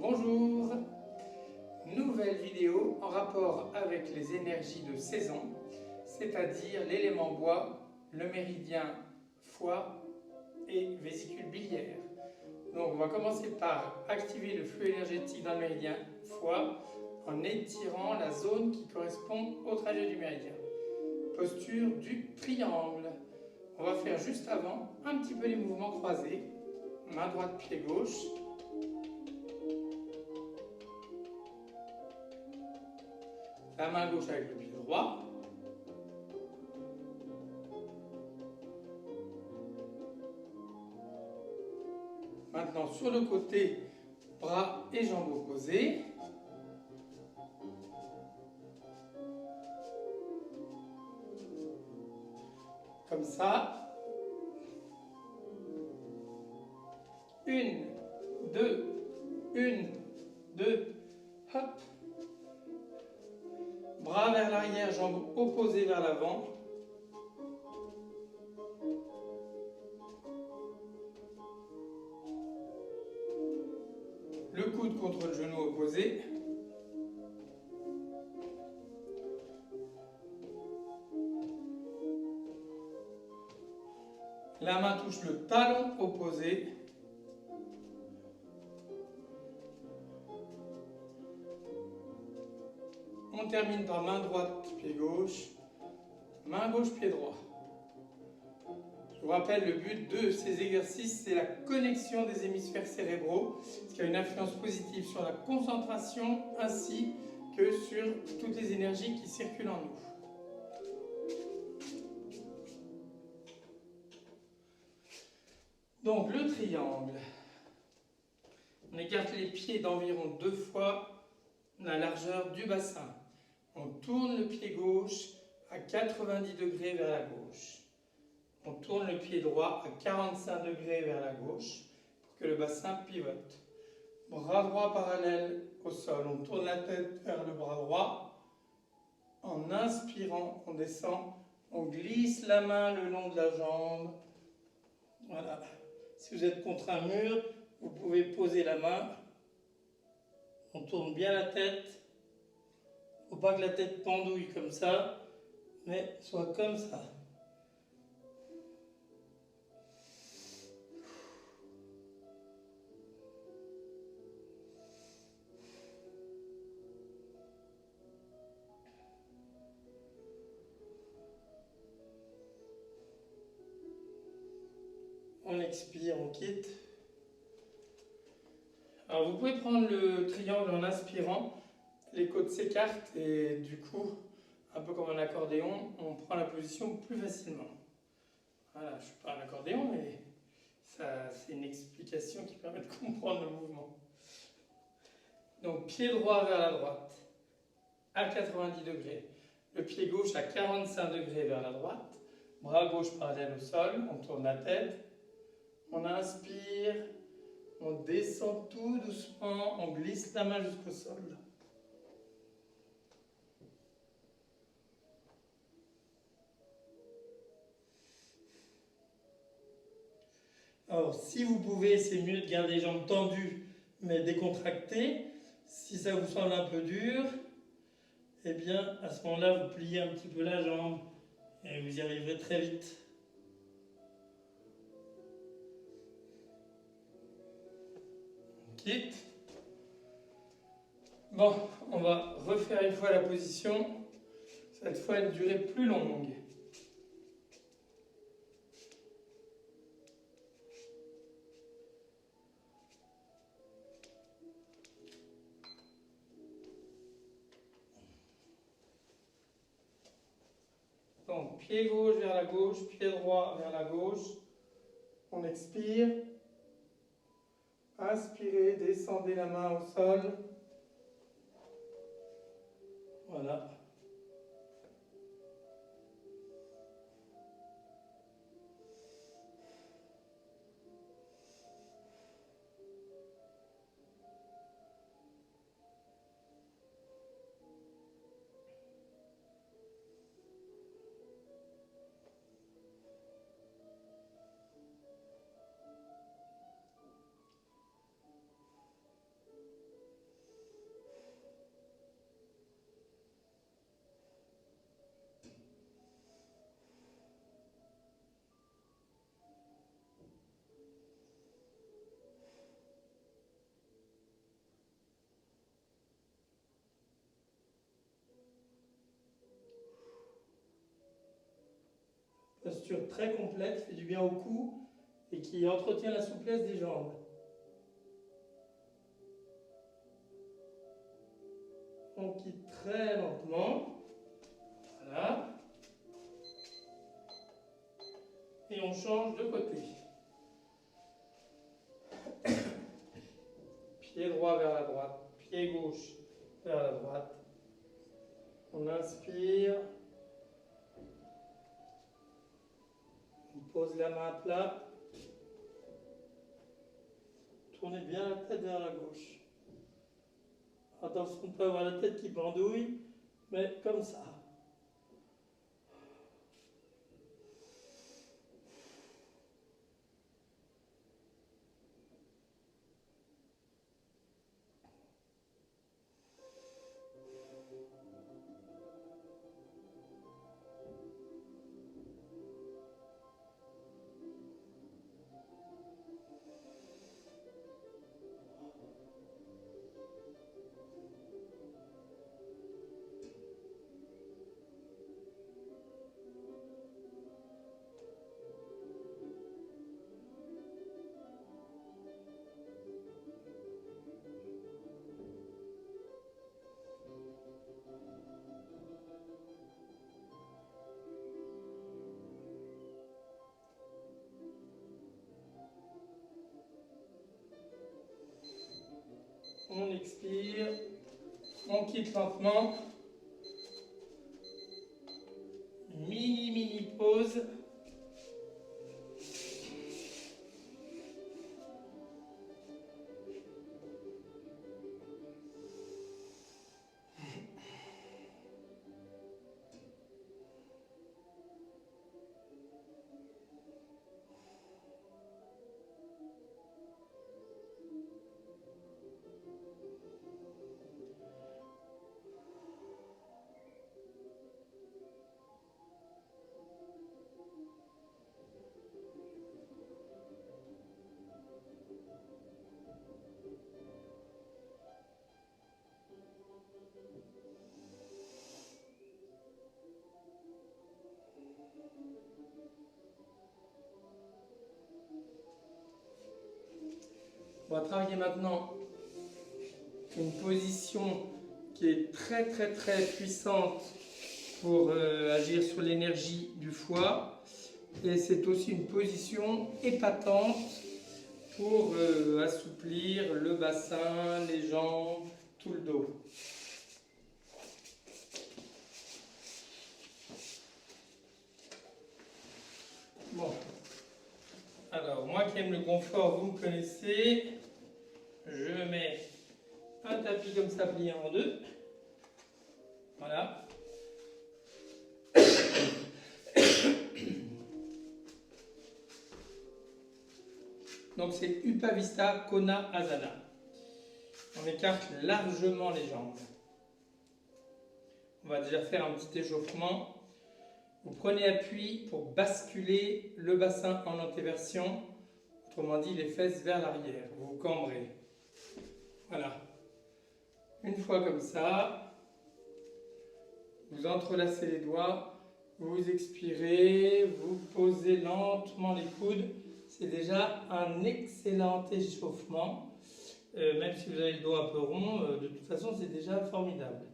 Bonjour, nouvelle vidéo en rapport avec les énergies de saison, c'est-à-dire l'élément bois, le méridien foie et vésicule biliaire. Donc on va commencer par activer le flux énergétique dans le méridien foie en étirant la zone qui correspond au trajet du méridien. Posture du triangle. On va faire juste avant un petit peu les mouvements croisés. Main droite, pied gauche. La main gauche avec le pied droit. Maintenant sur le côté, bras et jambes opposés. Comme ça. 1, 2, 1, 2, hop. Bras vers l'arrière, jambes opposées vers l'avant. Le coude contre le genou opposé. La main touche le talon opposé. On termine par main droite, pied gauche. Main gauche, pied droit. Je vous rappelle, le but de ces exercices, c'est la connexion des hémisphères cérébraux, ce qui a une influence positive sur la concentration ainsi que sur toutes les énergies qui circulent en nous. Donc le triangle, on écarte les pieds d'environ 2 fois la largeur du bassin. On tourne le pied gauche à 90 degrés vers la gauche. On tourne le pied droit à 45 degrés vers la gauche pour que le bassin pivote. Bras droit parallèle au sol. On tourne la tête vers le bras droit. En inspirant, on descend. On glisse la main le long de la jambe. Voilà. Si vous êtes contre un mur, vous pouvez poser la main. On tourne bien la tête. Il ne faut pas que la tête pendouille comme ça, mais soit comme ça. On expire, on quitte. Alors vous pouvez prendre le triangle en inspirant, les côtes s'écartent et du coup, un peu comme un accordéon, on prend la position plus facilement. Voilà, je ne suis pas un accordéon, mais c'est une explication qui permet de comprendre le mouvement. Donc pied droit vers la droite à 90 degrés, le pied gauche à 45 degrés vers la droite, bras gauche parallèle au sol, on tourne la tête, on inspire, on descend tout doucement, on glisse la main jusqu'au sol. Alors, si vous pouvez, c'est mieux de garder les jambes tendues, mais décontractées. Si ça vous semble un peu dur, eh bien, à ce moment-là, vous pliez un petit peu la jambe et vous y arriverez très vite. On quitte. Bon, on va refaire une fois la position. Cette fois, une durée plus longue. Donc, pied gauche vers la gauche, pied droit vers la gauche. On expire. Inspirez, descendez la main au sol. Voilà. Posture très complète, fait du bien au cou et qui entretient la souplesse des jambes. On quitte très lentement. Voilà. Et on change de côté. Pied droit vers la droite, pied gauche vers la droite. On inspire. On pose la main à plat. Tournez bien la tête vers la gauche. Attention de ne pas avoir la tête qui pendouille, mais comme ça. On expire, on quitte lentement. Mini pause. On va travailler maintenant une position qui est très puissante pour agir sur l'énergie du foie. Et c'est aussi une position épatante pour assouplir le bassin, les jambes, tout le dos. Bon. Alors, moi qui aime le confort, vous me connaissez. Je mets un tapis comme ça plié en deux. Voilà. Donc c'est Upavista Kona Asana. On écarte largement les jambes. On va déjà faire un petit échauffement. Vous prenez appui pour basculer le bassin en antéversion, autrement dit les fesses vers l'arrière. Vous vous cambrez. Voilà. Une fois comme ça, vous entrelacez les doigts, vous expirez, vous posez lentement les coudes. C'est déjà un excellent échauffement. Même si vous avez le dos un peu rond, de toute façon, c'est déjà formidable.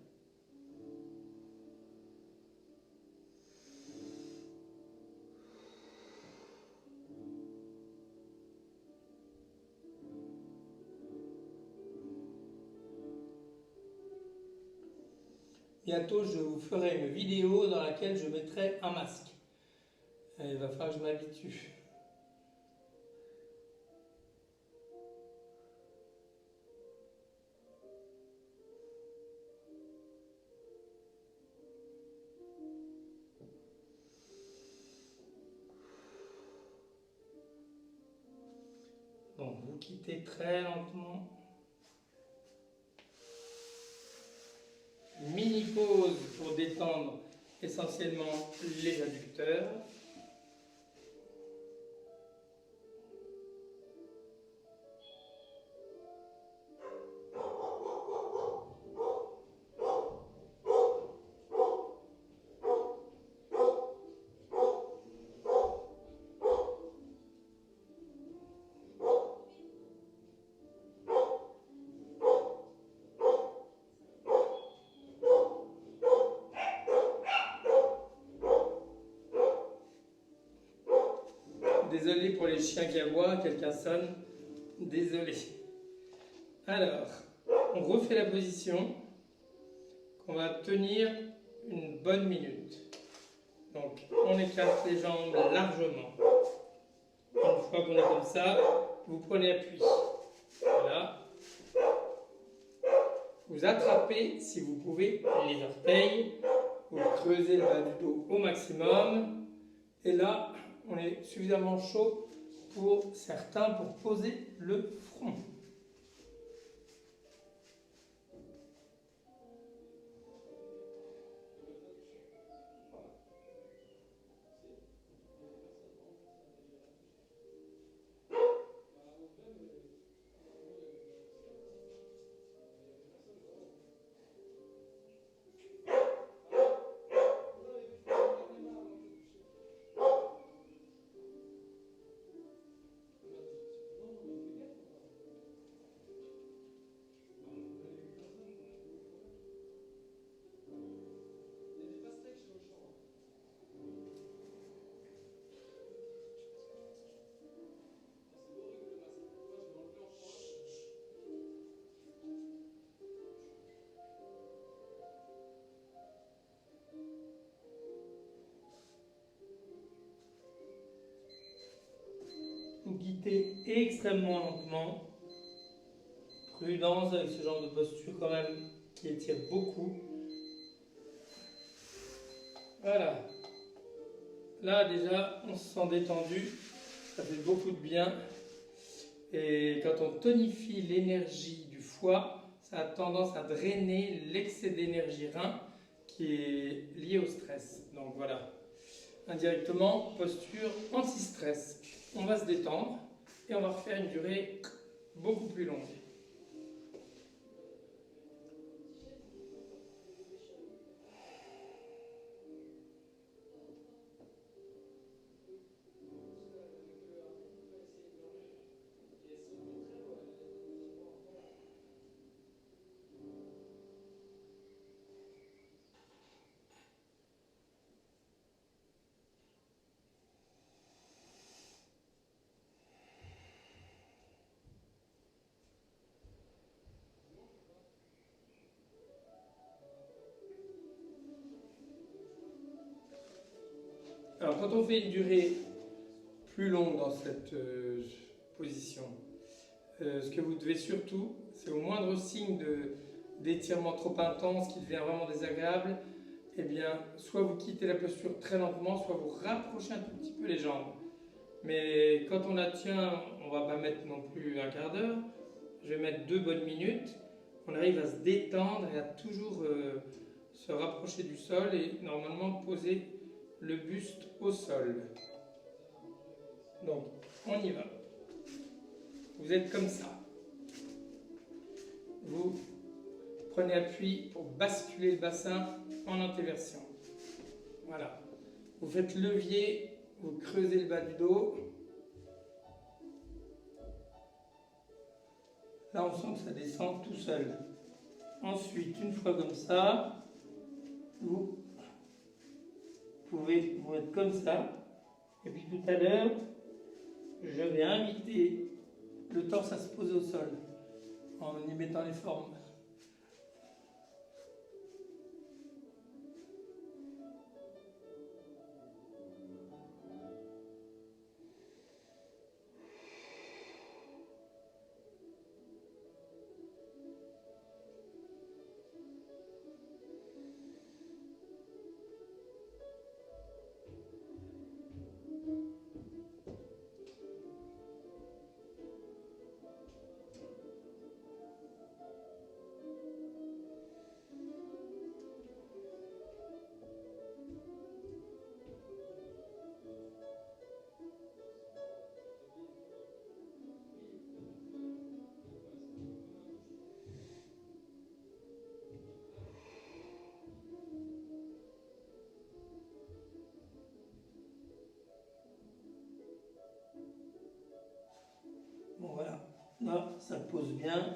Bientôt, je vous ferai une vidéo dans laquelle je mettrai un masque. Il va falloir que je m'habitue. Donc, vous quittez très lentement. Mini pause pour détendre essentiellement les adducteurs. pour les chiens qui aboient, quelqu'un sonne, désolé. Alors, on refait la position qu'on va tenir une bonne minute. Donc, on écarte les jambes largement. Une fois qu'on est comme ça, vous prenez appui. Voilà. Vous attrapez, si vous pouvez, les orteils. Vous creusez le bas du dos au maximum. Et là, on est suffisamment chaud pour certains pour poser le front. Vous quittez extrêmement lentement. Prudence avec ce genre de posture quand même qui étire beaucoup. Voilà. Là déjà on se sent détendu, ça fait beaucoup de bien. Et quand on tonifie l'énergie du foie, ça a tendance à drainer l'excès d'énergie rein qui est lié au stress. Donc voilà. Indirectement, posture anti-stress. On va se détendre et on va refaire une durée beaucoup plus longue. Alors quand on fait une durée plus longue dans cette position, ce que vous devez surtout, c'est au moindre signe d'étirement trop intense qui devient vraiment désagréable, eh bien, soit vous quittez la posture très lentement, soit vous rapprochez un tout petit peu les jambes. Mais quand on la tient, on ne va pas mettre non plus un quart d'heure, je vais mettre 2 bonnes minutes. On arrive à se détendre et à toujours se rapprocher du sol et normalement poser le buste au sol. Donc, on y va. Vous êtes comme ça. Vous prenez appui pour basculer le bassin en antéversion. Voilà. Vous faites levier, vous creusez le bas du dos. Là, on sent que ça descend tout seul. Ensuite, une fois comme ça, vous pouvez vous mettre comme ça. Et puis tout à l'heure, je vais inviter le torse à se poser au sol en y mettant les formes. Bon voilà, là ça pose bien.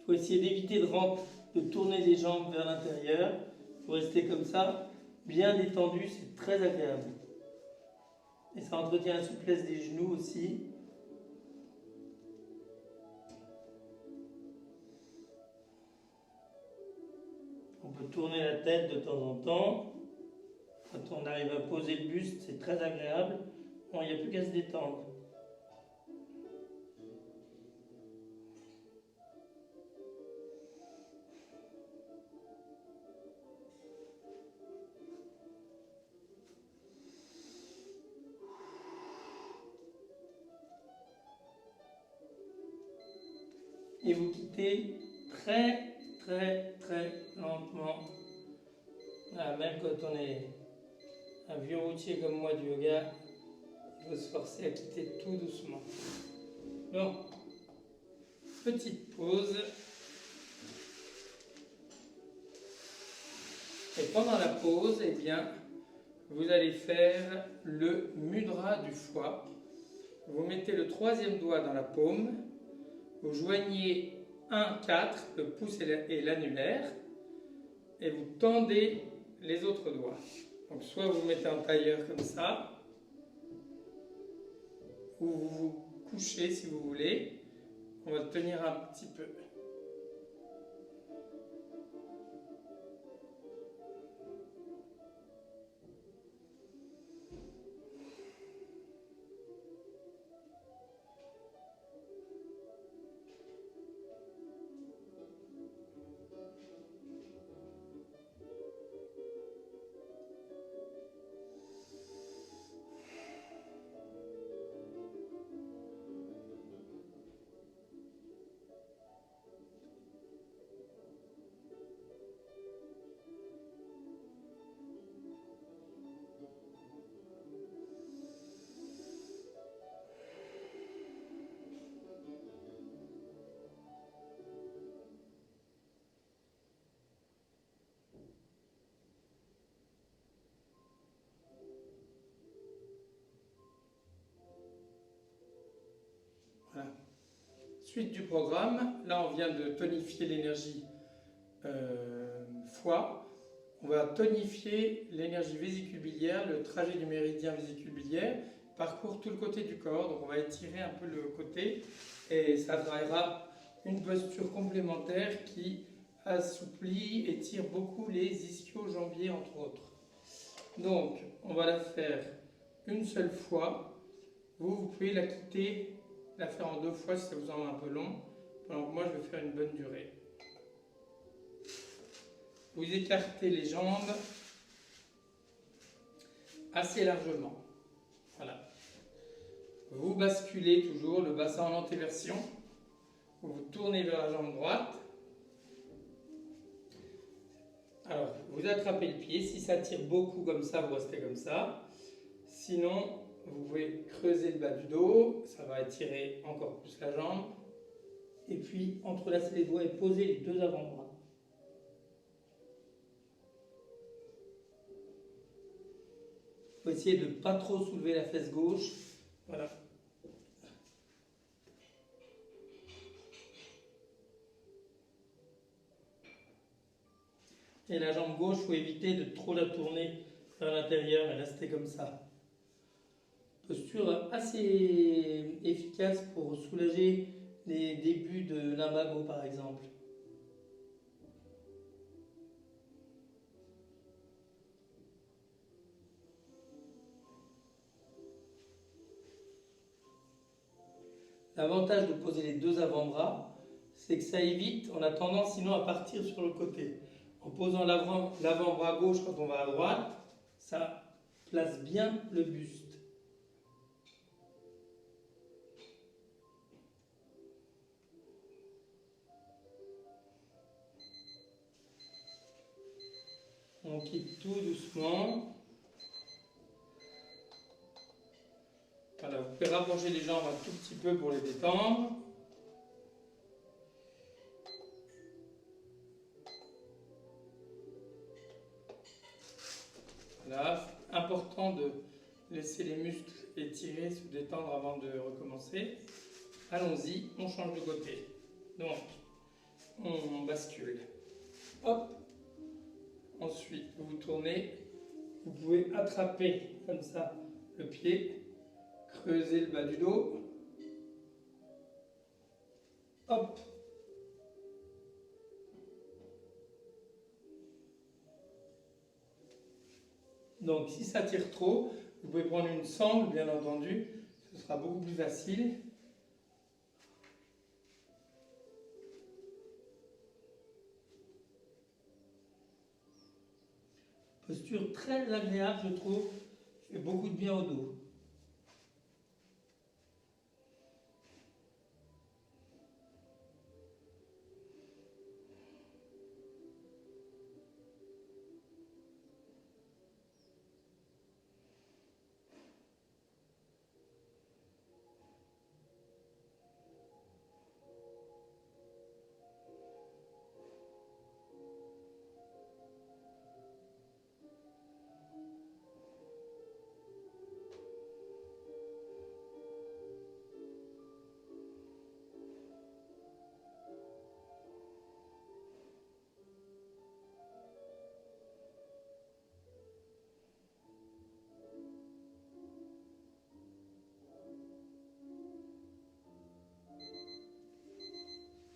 Il faut essayer d'éviter de tourner les jambes vers l'intérieur. Il faut rester comme ça, bien détendu, c'est très agréable. Et ça entretient la souplesse des genoux aussi. On peut tourner la tête de temps en temps. Quand on arrive à poser le buste, c'est très agréable. Bon, il n'y a plus qu'à se détendre. Et vous quittez très lentement. Voilà, même quand on est un vieux routier comme moi du yoga, il faut se forcer à quitter tout doucement. Bon, petite pause. Et pendant la pause, eh bien, vous allez faire le mudra du foie. Vous mettez le troisième doigt dans la paume. Vous joignez 1, 4, le pouce et l'annulaire, et vous tendez les autres doigts. Donc soit vous mettez en tailleur comme ça, ou vous vous couchez si vous voulez. On va tenir un petit peu. Voilà. Suite du programme, là on vient de tonifier l'énergie foie. On va tonifier l'énergie vésicule-biliaire, le trajet du méridien vésicule-biliaire parcourt tout le côté du corps, donc on va étirer un peu le côté et ça travaillera une posture complémentaire qui assouplit et tire beaucoup les ischio-jambiers entre autres. Donc on va la faire une seule fois. Vous pouvez la quitter, la faire en 2 fois si ça vous en va un peu long, pendant que moi je vais faire une bonne durée. Vous écartez les jambes assez largement. Voilà. Vous basculez toujours le bassin en antéversion. Vous tournez vers la jambe droite. Alors, vous attrapez le pied. Si ça tire beaucoup comme ça, vous restez comme ça. Sinon, vous pouvez creuser le bas du dos. Ça va étirer encore plus la jambe. Et puis, entrelacer les doigts et poser les 2 avant-bras. Il faut essayer de ne pas trop soulever la fesse gauche. Voilà. Et la jambe gauche, il faut éviter de trop la tourner vers l'intérieur et rester comme ça. Posture assez efficace pour soulager les débuts de lumbago par exemple. L'avantage de poser les 2 avant-bras, c'est que ça évite, on a tendance sinon à partir sur le côté. En posant l'avant-bras gauche quand on va à droite, ça place bien le buste. On quitte tout doucement. Voilà, vous pouvez rapprocher les jambes un tout petit peu pour les détendre. Voilà, important de laisser les muscles étirer, se détendre avant de recommencer. Allons-y, on change de côté. Donc, on bascule. Hop. Ensuite, vous tournez. Vous pouvez attraper comme ça le pied. Creusez le bas du dos. Hop. Donc si ça tire trop, vous pouvez prendre une sangle, bien entendu, ce sera beaucoup plus facile. Posture très agréable, je trouve, fait beaucoup de bien au dos.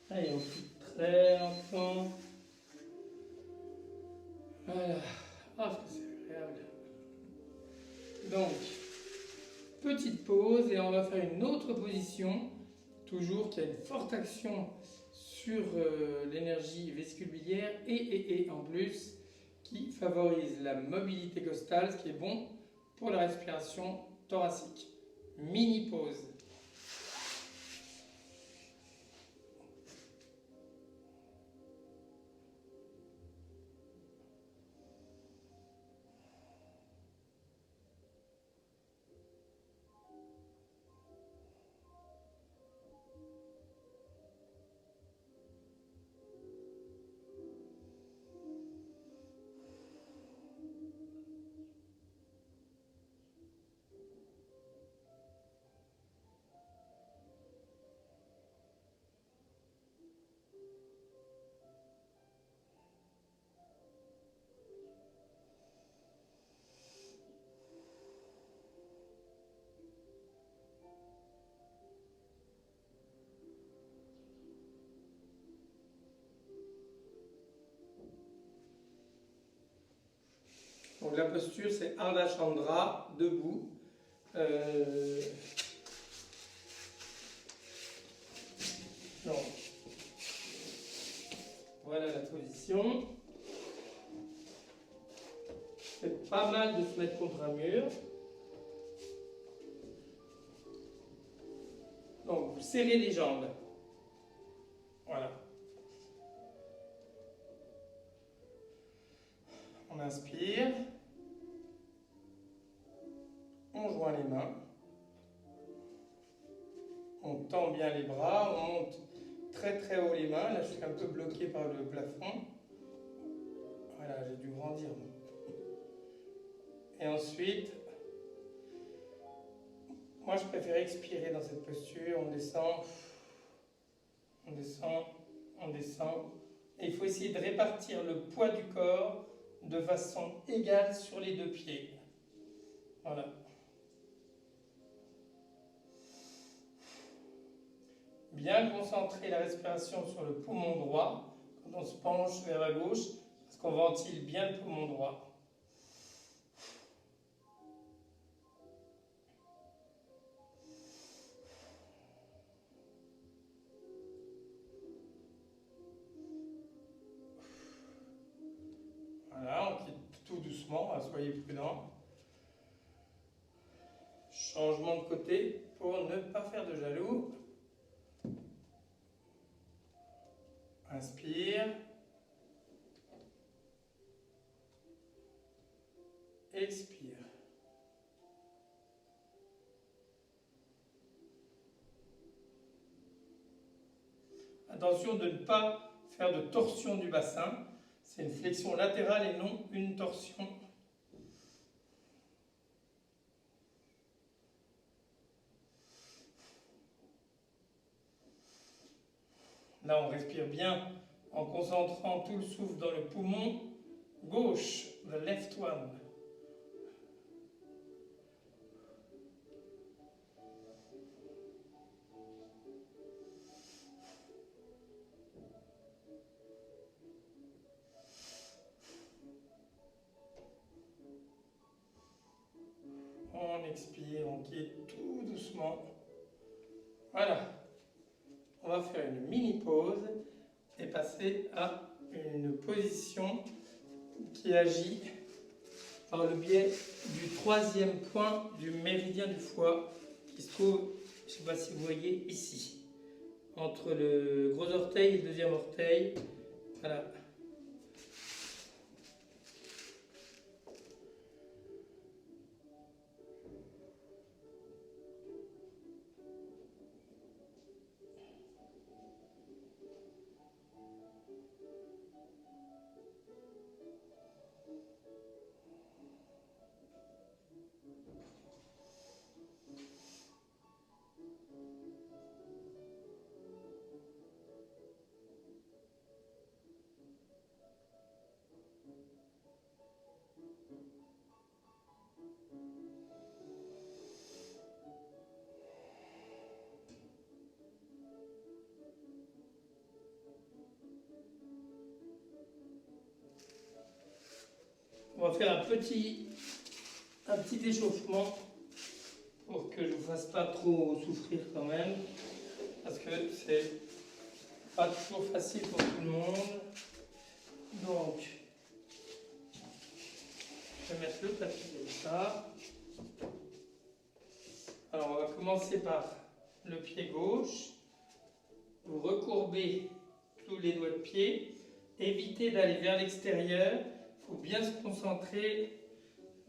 Allez, on fait très lentement. Voilà. Ah, c'est agréable. Donc, petite pause et on va faire une autre position, toujours qui a une forte action sur l'énergie vésicule-biliaire et en plus qui favorise la mobilité costale, ce qui est bon pour la respiration thoracique. Mini pause. Donc la posture, c'est Ardha Chandra, debout. Donc, voilà la position. C'est pas mal de se mettre contre un mur. Donc, vous serrez les jambes. Voilà. On inspire. On joint les mains. On tend bien les bras. On monte très très haut les mains. Là, je suis un peu bloqué par le plafond. Voilà, j'ai dû grandir. Et ensuite, moi je préfère expirer dans cette posture. On descend, on descend, on descend. Et il faut essayer de répartir le poids du corps de façon égale sur les deux pieds. Voilà. Bien concentrer la respiration sur le poumon droit quand on se penche vers la gauche, parce qu'on ventile bien le poumon droit. Voilà, on quitte tout doucement, soyez prudents. Changement de côté pour ne pas faire de jaloux. Inspire. Expire. Attention de ne pas faire de torsion du bassin. C'est une flexion latérale et non une torsion. Là, on respire bien en concentrant tout le souffle dans le poumon gauche, the left one. expire, on quitte tout doucement. Voilà. On va faire une mini pause et passer à une position qui agit par le biais du troisième point du méridien du foie qui se trouve, je ne sais pas si vous voyez, ici, entre le gros orteil et le deuxième orteil. Voilà. On va faire un petit échauffement pour que je ne vous fasse pas trop souffrir quand même, parce que c'est pas toujours facile pour tout le monde. Donc, je vais mettre le tapis comme ça. Alors, on va commencer par le pied gauche. Vous recourbez tous les doigts de pied. Évitez d'aller vers l'extérieur. Il faut bien se concentrer,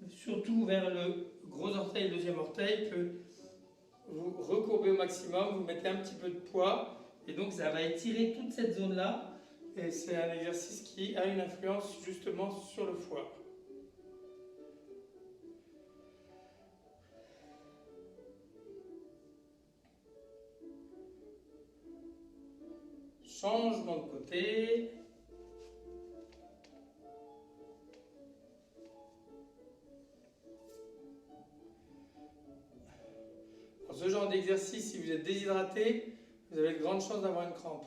surtout vers le gros orteil et le deuxième orteil, que vous recourbez au maximum, vous mettez un petit peu de poids, et donc ça va étirer toute cette zone-là. Et c'est un exercice qui a une influence justement sur le foie. Changement de côté. Pour ce genre d'exercice, si vous êtes déshydraté, vous avez de grandes chances d'avoir une crampe.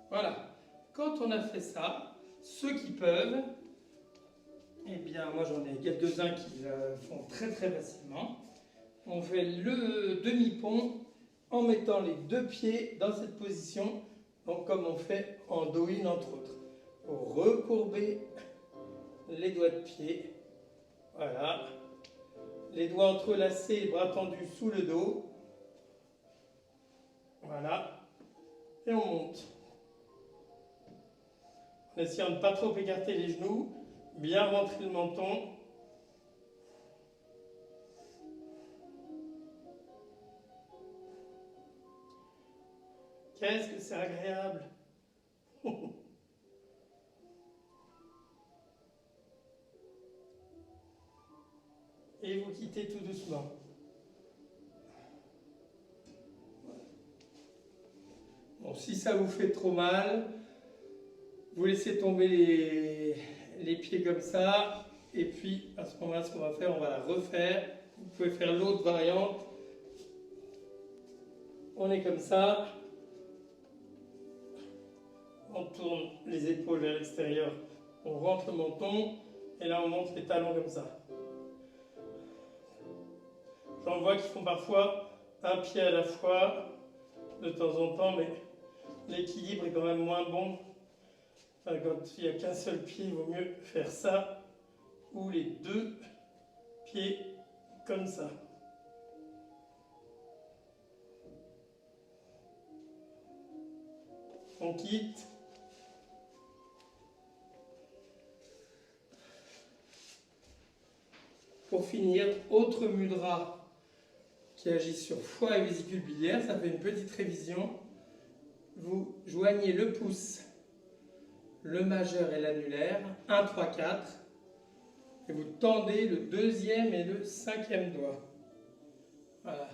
Voilà. Quand on a fait ça, ceux qui peuvent, eh bien, moi j'en ai quelques-uns qui le font très très facilement. On fait le demi-pont en mettant les deux pieds dans cette position, donc comme on fait en do-in entre autres. Pour recourber les doigts de pied, voilà. Les doigts entrelacés, les bras tendus sous le dos. Voilà. Et on monte. En essayant de ne pas trop écarter les genoux, bien rentrer le menton. Qu'est-ce que c'est agréable! Et vous quittez tout doucement. Bon, si ça vous fait trop mal, vous laissez tomber les pieds comme ça. Et puis, à ce moment-là, ce qu'on va faire, on va la refaire. Vous pouvez faire l'autre variante. On est comme ça. On tourne les épaules vers l'extérieur. On rentre le menton. Et là, on monte les talons comme ça. J'en vois qui font parfois un pied à la fois, de temps en temps, mais l'équilibre est quand même moins bon. Enfin, quand il n'y a qu'un seul pied, il vaut mieux faire ça, ou les deux pieds comme ça. On quitte. Pour finir, autre mudra qui agit sur foie et vésicule biliaire, ça fait une petite révision. Vous joignez le pouce, le majeur et l'annulaire, 1, 3, 4, et vous tendez le deuxième et le cinquième doigt. Voilà.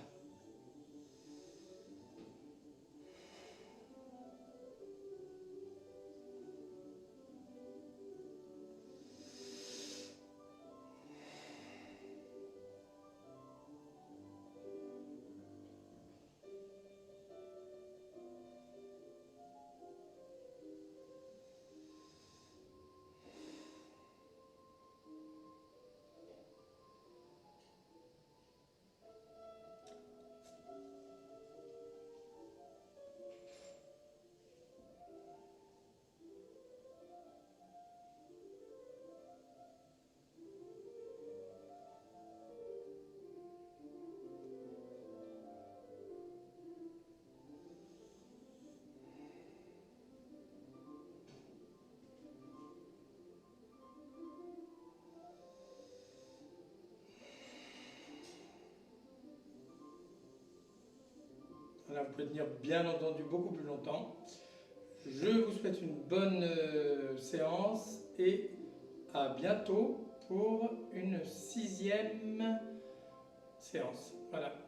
Voilà, vous pouvez tenir bien entendu beaucoup plus longtemps. Je vous souhaite une bonne séance et à bientôt pour une 6e séance. Voilà.